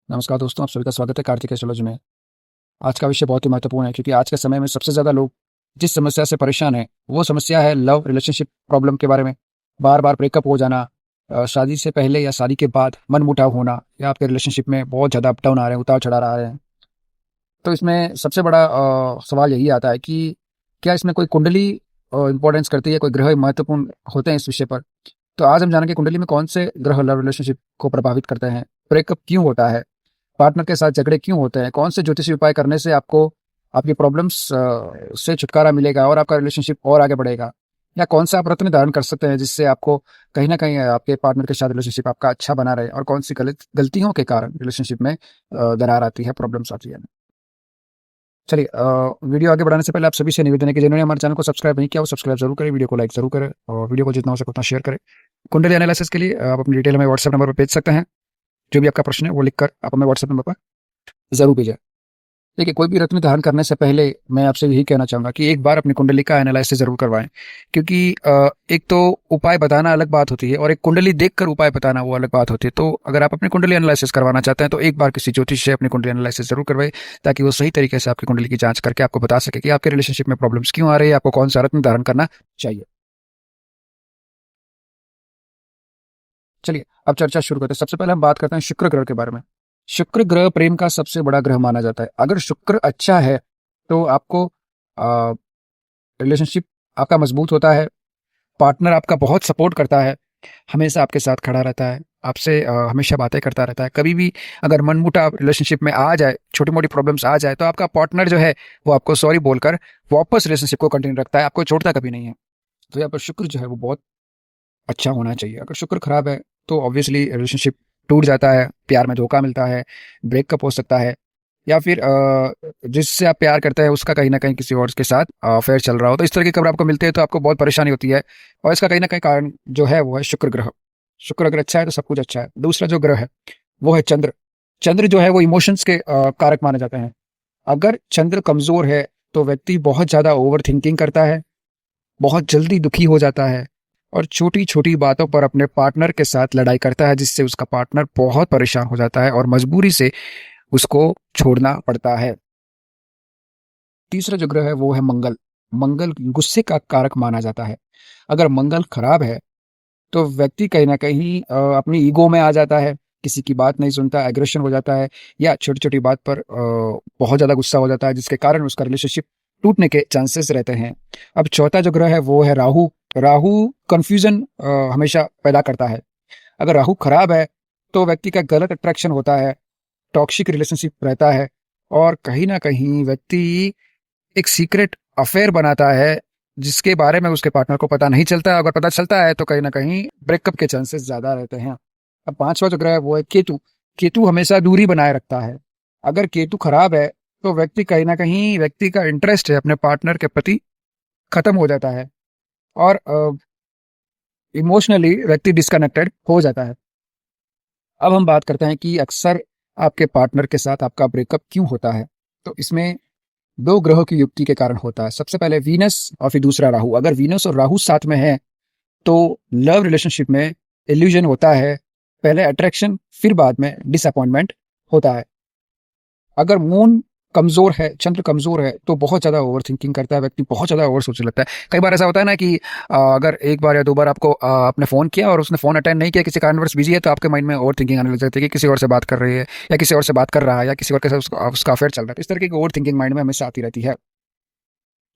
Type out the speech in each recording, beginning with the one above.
नमस्कार दोस्तों, आप सभी का स्वागत है कार्तिक एस्ट्रोलॉजी में। आज का विषय बहुत ही महत्वपूर्ण है क्योंकि आज के समय में सबसे ज़्यादा लोग जिस समस्या से परेशान हैं, वो समस्या है लव रिलेशनशिप प्रॉब्लम के बारे में। बार-बार ब्रेकअप हो जाना, शादी से पहले या शादी के बाद मनमुटाव होना या आपके रिलेशनशिप में बहुत ज़्यादा अप डाउन आ रहे हैं, उतार-चढ़ाव आ रहे हैं। तो इसमें सबसे बड़ा सवाल यही आता है कि क्या इसमें कोई कुंडली इम्पोर्टेंस करती है, कोई ग्रह महत्वपूर्ण होते हैं इस विषय पर? तो आज हम जानेंगे कुंडली में कौन से ग्रह लव रिलेशनशिप को प्रभावित करते हैं, ब्रेकअप क्यों होता है, पार्टनर के साथ झगड़े क्यों होते हैं, कौन से ज्योतिषी उपाय करने से आपको आपकी प्रॉब्लम्स से छुटकारा मिलेगा और आपका रिलेशनशिप और आगे बढ़ेगा, या कौन सा आप रत्न धारण कर सकते हैं जिससे आपको कहीं ना कहीं आपके पार्टनर के साथ रिलेशनशिप आपका अच्छा बना रहे, और कौन सी गलतियों के कारण रिलेशनशिप में दरार आती है, प्रॉब्लम्स आती है। चलिए, वीडियो आगे बढ़ाने से पहले आप सभी से निवेदन है कि जिन्होंने हमारे चैनल को सब्सक्राइब नहीं किया वो सब्सक्राइब जरूर करें, वीडियो को लाइक जरूर करें और वीडियो को जितना हो सके उतना शेयर करें। कुंडली एनालिसिस के लिए आप अपनी डिटेल हमें व्हाट्सएप नंबर पर भेज सकते हैं। जो भी आपका प्रश्न है वो लिखकर आप हमें व्हाट्सएप नंबर पर जरूर भेजें। देखिए, कोई भी रत्न धारण करने से पहले मैं आपसे यही कहना चाहूँगा कि एक बार अपनी कुंडली का एनालिसिस ज़रूर करवाएँ। क्योंकि एक तो उपाय बताना अलग बात होती है और एक कुंडली देखकर उपाय बताना वो अलग बात होती है। तो अगर आप अपनी कुंडली एनालिसिस करवाना चाहते हैं तो एक बार किसी ज्योतिष से अपनी कुंडली एनालिसिस ज़रूर करवाएँ, ताकि वो सही तरीके से आपकी कुंडली की जाँच करके आपको बता सके कि आपके रिलेशनशिप में प्रॉब्लम्स क्यों आ रही है, आपको कौन-सा रत्न धारण करना चाहिए। चलिए, अब चर्चा शुरू करते हैं। सबसे पहले हम बात करते हैं शुक्र ग्रह के बारे में। शुक्र ग्रह प्रेम का सबसे बड़ा ग्रह माना जाता है। अगर शुक्र अच्छा है तो आपको रिलेशनशिप आपका मजबूत होता है, पार्टनर आपका बहुत सपोर्ट करता है, हमेशा आपके साथ खड़ा रहता है, आपसे हमेशा बातें करता रहता है। कभी भी अगर मनमुटाव रिलेशनशिप में आ जाए, छोटी-मोटी प्रॉब्लम्स आ जाए, तो आपका पार्टनर जो है वो आपको सॉरी बोलकर वापस रिलेशनशिप को कंटिन्यू रखता है, आपको छोड़ता कभी नहीं है। तो यहाँ पर शुक्र जो है वो बहुत अच्छा होना चाहिए। अगर शुक्र खराब है तो ऑब्वियसली रिलेशनशिप टूट जाता है, प्यार में धोखा मिलता है, ब्रेकअप हो सकता है, या फिर जिससे आप प्यार करते हैं उसका कहीं न कहीं किसी और के साथ अफेयर चल रहा हो। तो इस तरह की खबर आपको मिलती है तो आपको बहुत परेशानी होती है, और इसका कहीं न कहीं कारण जो है वो है शुक्र ग्रह। शुक्र अगर अच्छा है तो सब कुछ अच्छा है। दूसरा जो ग्रह है वो है चंद्र। चंद्र जो है वो इमोशंस के कारक माने जाते हैं। अगर चंद्र कमज़ोर है तो व्यक्ति बहुत ज़्यादा ओवरथिंकिंग करता है, बहुत जल्दी दुखी हो जाता है और छोटी-छोटी बातों पर अपने पार्टनर के साथ लड़ाई करता है, जिससे उसका पार्टनर बहुत परेशान हो जाता है और मजबूरी से उसको छोड़ना पड़ता है। तीसरा जो ग्रह है वो है मंगल। मंगल गुस्से का कारक माना जाता है। अगर मंगल खराब है तो व्यक्ति कहीं न कहीं अपनी ईगो में आ जाता है, किसी की बात नहीं सुनता, एग्रेशन हो जाता है, या छोटी-छोटी बात पर बहुत ज़्यादा गुस्सा हो जाता है, जिसके कारण उसका रिलेशनशिप टूटने के चांसेस रहते हैं। अब चौथा जो ग्रह है वो है राहु। राहु कन्फ्यूज़न हमेशा पैदा करता है। अगर राहु खराब है तो व्यक्ति का गलत अट्रैक्शन होता है, टॉक्सिक रिलेशनशिप रहता है, और कहीं न कहीं व्यक्ति एक सीक्रेट अफेयर बनाता है, जिसके बारे में उसके पार्टनर को पता नहीं चलता है। अगर पता चलता है तो कहीं न कहीं ब्रेकअप के चांसेस ज़्यादा रहते हैं। अब पाँचवाँ जो ग्रह है वो है केतु। केतु हमेशा दूरी बनाए रखता है। अगर केतु खराब है तो व्यक्ति कहीं न कहीं व्यक्ति का इंटरेस्ट है अपने पार्टनर के प्रति खत्म हो जाता है, और इमोशनली व्यक्ति डिस्कनेक्टेड हो जाता है। अब हम बात करते हैं कि अक्सर आपके पार्टनर के साथ आपका ब्रेकअप क्यों होता है। तो इसमें 2 ग्रहों की युक्ति के कारण होता है। सबसे पहले वीनस और फिर दूसरा राहु। अगर वीनस और राहु साथ में हैं तो लव रिलेशनशिप में इल्यूजन होता है। पहले अट्रैक्शन फिर बाद में डिसअपॉइंटमेंट होता है। अगर मून कमज़ोर है, चंद्र कमज़ोर है, तो बहुत ज़्यादा ओवरथिंकिंग करता है व्यक्ति, बहुत ज़्यादा ओवर सोचने लगता है। कई बार ऐसा होता है ना कि अगर 1 बार या 2 बार आपको आपने फ़ोन किया और उसने फ़ोन अटेंड नहीं किया, किसी कारणवश बिज़ी है, तो आपके माइंड में ओवरथिंकिंग आने लग जाती है कि किसी और से बात कर रही है, या किसी और से बात कर रहा है, या किसी और के साथ उसका अफेयर चल रहा है। तो इस तरह की ओवरथिंकिंग माइंड में हमेशा आती रहती है।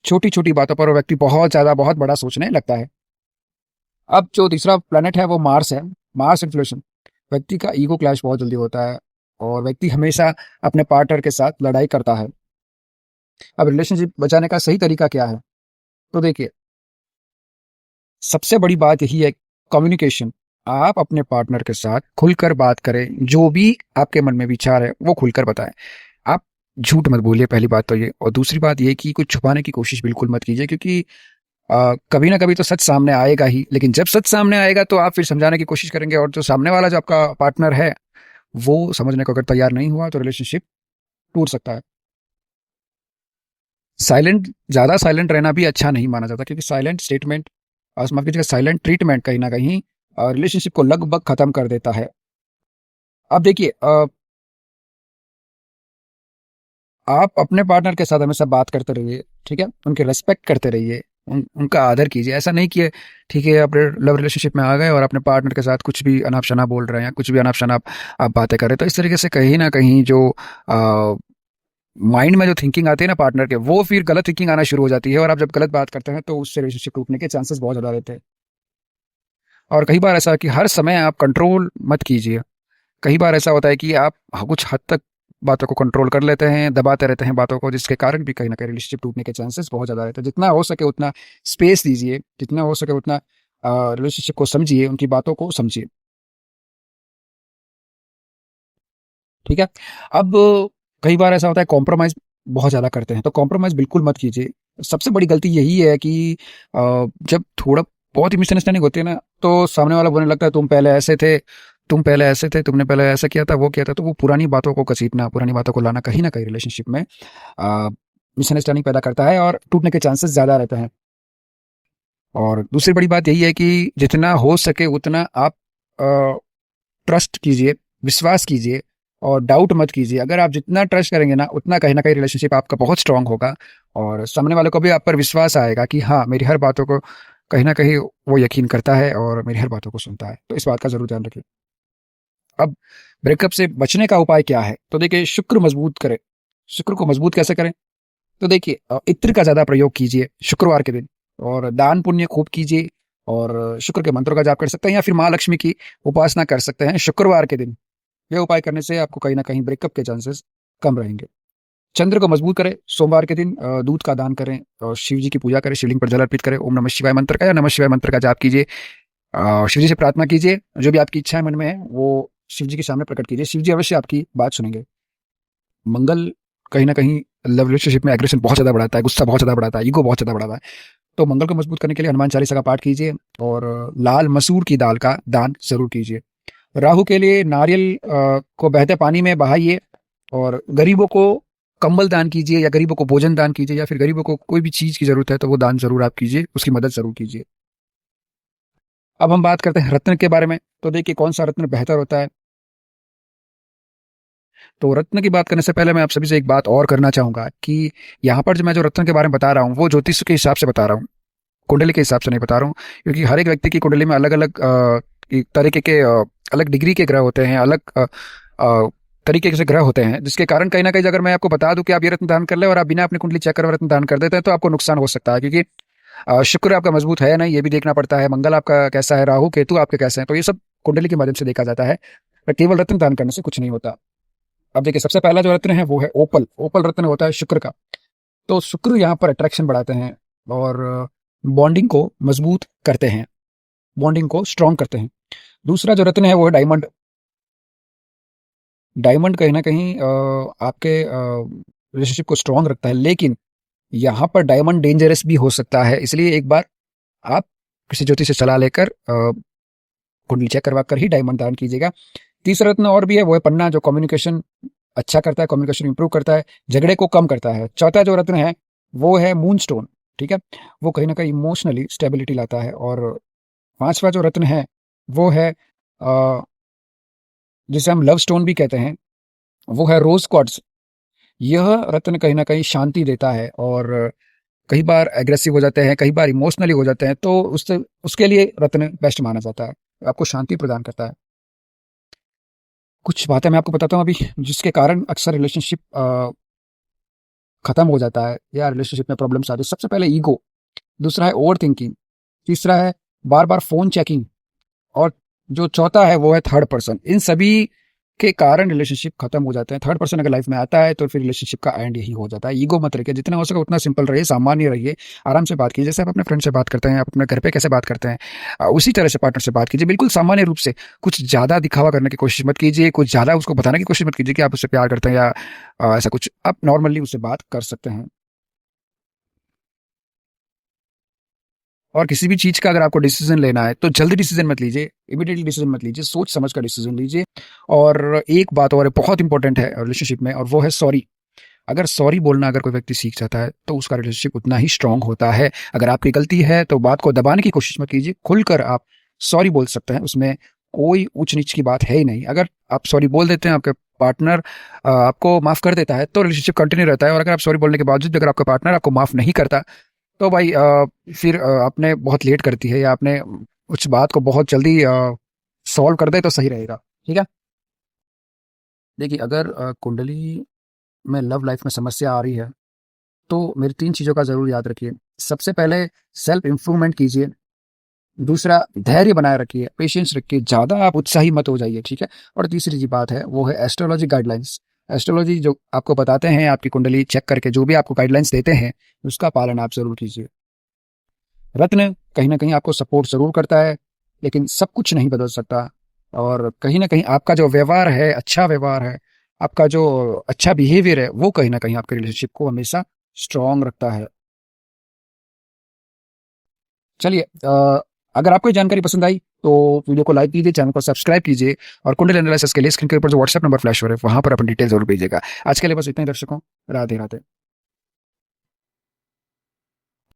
छोटी-छोटी बातों पर वो व्यक्ति बहुत ज़्यादा, बहुत बड़ा सोचने लगता है। अब जो तीसरा प्लैनेट है वो मार्स है। मार्स इन्फ्लुएंस व्यक्ति का ईगो क्लैश बहुत जल्दी होता है और व्यक्ति हमेशा अपने पार्टनर के साथ लड़ाई करता है। अब रिलेशनशिप बचाने का सही तरीका क्या है? तो देखिए, सबसे बड़ी बात यही है कम्युनिकेशन। आप अपने पार्टनर के साथ खुलकर बात करें, जो भी आपके मन में विचार है वो खुलकर बताएं। आप झूठ मत बोलिए, पहली बात तो ये। और दूसरी बात ये कि कुछ छुपाने की कोशिश बिल्कुल मत कीजिए, क्योंकि कभी ना कभी तो सच सामने आएगा ही। लेकिन जब सच सामने आएगा तो आप फिर समझाने की कोशिश करेंगे, और जो सामने वाला जो आपका पार्टनर है वो समझने को अगर तैयार नहीं हुआ तो रिलेशनशिप टूट सकता है। साइलेंट ज़्यादा साइलेंट रहना भी अच्छा नहीं माना जाता, क्योंकि साइलेंट स्टेटमेंट, माफ कीजिएगा, साइलेंट ट्रीटमेंट कहीं ना कहीं रिलेशनशिप को लगभग खत्म कर देता है। अब देखिए, आप अपने पार्टनर के साथ हमेशा बात करते रहिए, ठीक है? उनकी रिस्पेक्ट करते रहिए, उनका आदर कीजिए। ऐसा नहीं कि ठीक है, आप लव रिलेशनशिप में आ गए और अपने पार्टनर के साथ कुछ भी अनाप-शनाप बोल रहे हैं, कुछ भी अनाप-शनाप आप बातें कर रहे हैं। तो इस तरीके से कहीं न कहीं जो माइंड में जो थिंकिंग आती है ना पार्टनर के, वो फिर गलत थिंकिंग आना शुरू हो जाती है और आप जब गलत बात करते हैं, तो उससे रिलेशनशिप टूटने के चांसेस बहुत ज़्यादा रहते हैं। और कई बार ऐसा है कि हर समय आप कंट्रोल मत कीजिए। कई बार ऐसा होता है कि आप कुछ हद तक बातों को कंट्रोल कर लेते हैं, दबाते रहते हैं बातों को, जिसके कारण भी कहीं न कहीं रिलेशनशिप टूटने के चांसेस बहुत ज़्यादा रहते हैं। जितना हो सके उतना स्पेस दीजिए, जितना हो सके उतना रिलेशनशिप को समझिए, उनकी बातों को समझिए, ठीक है? अब कई बार ऐसा होता है कॉम्प्रोमाइज़ बहुत ज़्यादा करते हैं, तो कॉम्प्रोमाइज़ बिल्कुल मत कीजिए। सबसे बड़ी गलती यही है कि जब थोड़ा बहुत ही मिसअंडरस्टैंडिंग होती है ना, तो सामने वाला बोलने लगता है तुम पहले ऐसे थे, तुम पहले ऐसे थे, तुमने पहले ऐसा किया था, वो किया था। तो वो पुरानी बातों को घसीटना, पुरानी बातों को लाना कहीं न कहीं रिलेशनशिप में मिसअंडरस्टैंडिंग पैदा करता है और टूटने के चांसेस ज़्यादा रहते हैं। और दूसरी बड़ी बात यही है कि जितना हो सके उतना आप अ, ट्रस्ट कीजिए, विश्वास कीजिए और डाउट मत कीजिए। अगर आप जितना ट्रस्ट करेंगे ना, उतना कहीं न कहीं रिलेशनशिप आपका बहुत स्ट्रॉन्ग होगा और सामने वाले को भी आप पर विश्वास आएगा कि हाँ, मेरी हर बातों को कहीं न कहीं वो यकीन करता है और मेरी हर बातों को सुनता है। तो इस बात का ज़रूर ध्यान रखिए। अब ब्रेकअप से बचने का उपाय क्या है? तो देखिए, शुक्र मज़बूत करें। शुक्र को मज़बूत कैसे करें? तो देखिए, इत्र का ज़्यादा प्रयोग कीजिए शुक्रवार के दिन और दान पुण्य खूब कीजिए और शुक्र के मंत्रों का जाप कर सकते हैं या फिर माँ लक्ष्मी की उपासना कर सकते हैं शुक्रवार के दिन। ये उपाय करने से आपको कहीं न कहीं ब्रेकअप के चांसेस कम रहेंगे। चंद्र को मजबूत करें, सोमवार के दिन दूध का दान करें और शिव जी की पूजा करें, शिवलिंग पर जल अर्पित करें, ओम नमः शिवाय मंत्र का या नमः शिवाय मंत्र का जाप कीजिए। शिव जी से प्रार्थना कीजिए, जो भी आपकी इच्छाएँ मन में है, वो शिव जी के सामने प्रकट कीजिए। शिव जी अवश्य आपकी बात सुनेंगे। मंगल कहीं न कहीं लव रिलेशनशिप में एग्रेशन बहुत ज़्यादा बढ़ाता है, गुस्सा बहुत ज़्यादा बढ़ाता है, ईगो बहुत ज़्यादा बढ़ाता है। तो मंगल को मजबूत करने के लिए हनुमान चालीसा का पाठ कीजिए और लाल मसूर की दाल का दान ज़रूर कीजिए। राहु के लिए नारियल को बहते पानी में बहाइए और गरीबों को कंबल दान कीजिए या गरीबों को भोजन दान कीजिए या फिर गरीबों को कोई भी चीज़ की ज़रूरत है तो वो दान ज़रूर आप कीजिए, उसकी मदद ज़रूर कीजिए। अब हम बात करते हैं रत्न के बारे में। तो देखिए, कौन-सा रत्न बेहतर होता है? तो रत्न की बात करने से पहले मैं आप सभी से एक बात और करना चाहूँगा कि यहाँ पर जो मैं जो रत्न के बारे में बता रहा हूँ, वो ज्योतिष के हिसाब से बता रहा हूँ, कुंडली के हिसाब से नहीं बता रहा हूँ। क्योंकि हर एक व्यक्ति की कुंडली में अलग-अलग एक तरीके के अलग डिग्री के ग्रह होते हैं, अलग तरीके से ग्रह होते हैं, जिसके कारण कहीं न कहीं अगर मैं आपको बता दूँ कि आप ये रत्न दान कर लें और आप बिना अपनी कुंडली चेक करे रत्न दान कर देते हैं, तो आपको नुकसान हो सकता है। क्योंकि शुक्र आपका मजबूत है या नहीं, ये भी देखना पड़ता है, मंगल आपका कैसा है, राहु, केतु आपके कैसे हैं, तो ये सब कुंडली के माध्यम से देखा जाता है। पर केवल रत्न दान करने से कुछ नहीं होता। अब देखिए, सबसे पहला जो रत्न है वो है ओपल। ओपल रत्न होता है शुक्र का। तो शुक्र यहाँ पर अट्रैक्शन बढ़ाते हैं और बॉन्डिंग को मजबूत करते हैं, बॉन्डिंग को स्ट्रॉन्ग करते हैं। दूसरा जो रत्न है वो है डायमंड। डायमंड कहीं न कहीं आपके रिलेशनशिप को स्ट्रॉन्ग रखता है, लेकिन यहाँ पर डायमंड डेंजरस भी हो सकता है। इसलिए एक बार आप किसी ज्योतिष से सलाह लेकर कुंडली चेक करवा कर ही डायमंड दान कीजिएगा। तीसरा रत्न और भी है, वो है पन्ना, जो कम्युनिकेशन अच्छा करता है, कम्युनिकेशन इंप्रूव करता है, झगड़े को कम करता है। चौथा जो रत्न है वो है मूनस्टोन, ठीक है? वो कहीं न कहीं इमोशनली स्टेबिलिटी लाता है और पाँचवाँ जो रत्न है वो है जिसे हम लव स्टोन भी कहते हैं, वो है रोज़ क्वार्ट्ज। यह रत्न कहीं न कहीं शांति देता है और कई बार एग्रेसिव हो जाते हैं, कई बार इमोशनली हो जाते हैं, तो उससे उसके लिए रत्न बेस्ट माना जाता है। आपको शांति प्रदान करता है। कुछ बातें मैं आपको बताता हूँ अभी, जिसके कारण अक्सर रिलेशनशिप खत्म हो जाता है या रिलेशनशिप में प्रॉब्लम्स आती है। सबसे पहले ईगो, दूसरा है ओवरथिंकिंग, तीसरा है बार-बार फ़ोन चेकिंग और जो चौथा है वो है थर्ड पर्सन। इन सभी के कारण रिलेशनशिप खत्म हो जाते हैं। थर्ड पर्सन अगर लाइफ में आता है तो फिर रिलेशनशिप का एंड यही हो जाता है। ईगो मत रखिए, जितना हो सके उतना सिंपल रहिए, सामान्य रहिए, आराम से बात कीजिए। जैसे आप अपने फ्रेंड से बात करते हैं, आप अपने घर पे कैसे बात करते हैं, उसी तरह से पार्टनर से बात कीजिए, बिल्कुल सामान्य रूप से। कुछ ज़्यादा दिखावा करने की कोशिश मत कीजिए, कुछ ज़्यादा उसको बताने की कोशिश मत कीजिए कि आप उससे प्यार करते हैं या ऐसा कुछ। आप नॉर्मली उससे बात कर सकते हैं। और किसी भी चीज़ का अगर आपको डिसीज़न लेना है, तो जल्दी डिसीज़न मत लीजिए, इमीडिएटली डिसीज़न मत लीजिए, सोच समझ कर डिसीज़न लीजिए। और एक बात और है, बहुत इंपॉर्टेंट है रिलेशनशिप में, और वो है सॉरी। अगर सॉरी बोलना अगर कोई व्यक्ति सीख जाता है, तो उसका रिलेशनशिप उतना ही स्ट्रॉन्ग होता है। अगर आपकी गलती है, तो बात को दबाने की कोशिश मत कीजिए, खुलकर आप सॉरी बोल सकते हैं, उसमें कोई ऊँच-नीच की बात है ही नहीं। अगर आप सॉरी बोल देते हैं, आपके पार्टनर आपको माफ़ कर देता है, तो रिलेशनशिप कंटिन्यू रहता है। और अगर आप सॉरी बोलने के बावजूद भी अगर आपका पार्टनर आपको माफ़ नहीं करता, तो भाई फिर आपने बहुत लेट कर दी है, या आपने उस बात को बहुत जल्दी सॉल्व कर दे तो सही रहेगा। ठीक है? देखिए, अगर कुंडली में लव लाइफ में समस्या आ रही है, तो मेरी 3 चीज़ों का ज़रूर याद रखिए। सबसे पहले सेल्फ इम्प्रूवमेंट कीजिए। दूसरा, धैर्य बनाए रखिए, पेशेंस रखिए, ज़्यादा आप उत्साही मत हो जाइए, ठीक है? और तीसरी जी बात है, वो है एस्ट्रोलॉजी गाइडलाइंस। एस्ट्रोलॉजी जो आपको बताते हैं, आपकी कुंडली चेक करके जो भी आपको गाइडलाइंस देते हैं, उसका पालन आप ज़रूर कीजिए। रत्न कहीं न कहीं आपको सपोर्ट ज़रूर करता है, लेकिन सब कुछ नहीं बदल सकता। और कहीं न कहीं आपका जो व्यवहार है, अच्छा व्यवहार है, आपका जो अच्छा बिहेवियर है, वो कहीं न कहीं आपके रिलेशनशिप को हमेशा स्ट्रॉन्ग रखता है। चलिए, अगर आपको ये जानकारी पसंद आई, तो वीडियो को लाइक कीजिए, चैनल को सब्सक्राइब कीजिए, और कुंडली एनालिसिस के लिए स्क्रीन के ऊपर जो व्हाट्सएप नंबर फ्लैश हो रहा है, वहाँ पर अपनी डिटेल ज़रूर भेजिएगा। आज के लिए बस इतना ही दर्शकों, राधे-राधे।